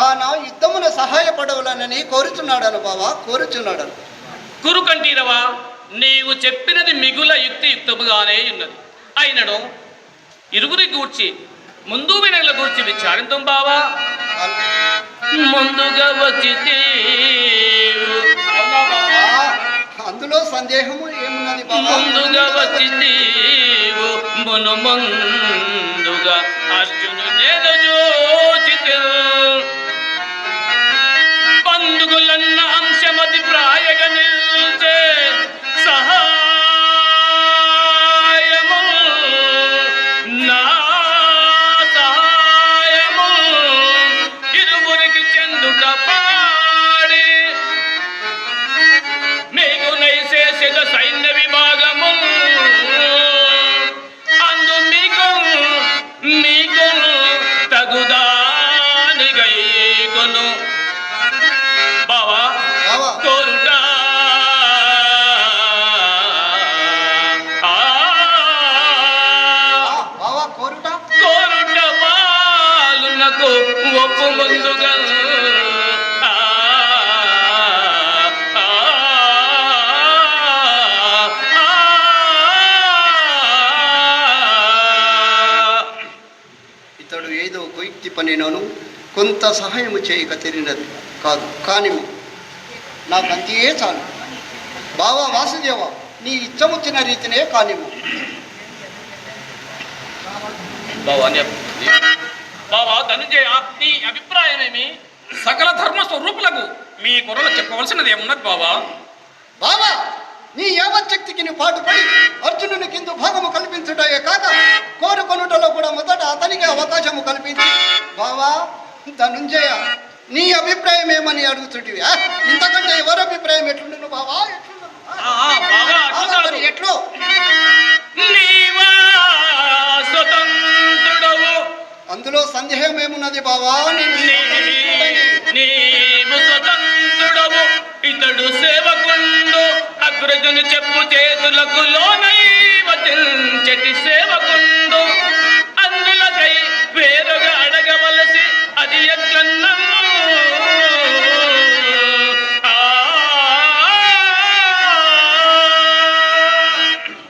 కాన యుద్ధమున సహాయపడవలనని కోరుచున్నాడను బావా, కోరుచున్నాడను. కురుకంఠీరవా, నీవు చెప్పినది మిగుల యుక్తియుక్తముగానే ఉన్నది. అయినను ఇరుగురి గూర్చి ముందు వెనగల గూర్చి విచారిద్దాం బావా. ముందుగా వచ్చితే అందులో సందేహము ఏమున్నది బావా? ముందుగా వచ్చింది మును ముందుగా అర్జును జోచితే బంధుగులన్న అంశమతి ప్రాయగ నిల్చే సహాయము నా సహాయము ఇరువురికి చెందుట పాడి మీకు నైశేషిత సైన్య విభాగము అందు మీకు మీకు తగుదానిగైకొను బావా కోరుట కోరుట కోరుట పాలునకు ఒప్పు ముందుగా ఇతడు ఏదో కొయ్యి పనినను కొంత సహాయము చేయక తెలియనది కాదు, కానీ నాకంతే చాలు. బావా వాసుదేవ, నీ ఇచ్చముచ్చిన రీతినే కానిము. బావా ధనుంజయ, నీ అభిప్రాయమేమి? సకల ధర్మ స్వరూపులకు మీ కొరలు చెప్పవలసినది ఏమున్నది బావా? బావా, నీ యావచ్చక్తికి నీ పాటుపడి అర్జునుని కింద భాగము కల్పించుటయే కాక కోరుకొనుటలో కూడా మొదట అతనికి అవకాశము కల్పించి బావా ధనుంజయ నీ అభిప్రాయం ఏమని అడుగుతుంటివి? ఇంతకంటే ఎవరి అభిప్రాయం ఎట్లుండను బావా? ఎట్లు స్వతంత్రుడవు, అందులో సందేహం ఏమున్నది బావా? నీవు స్వతంత్రుడవు, ఇతడు సేవకుండు అగ్రజుని చెప్పు చేతులకు లోనై వచించటి సేవకుండు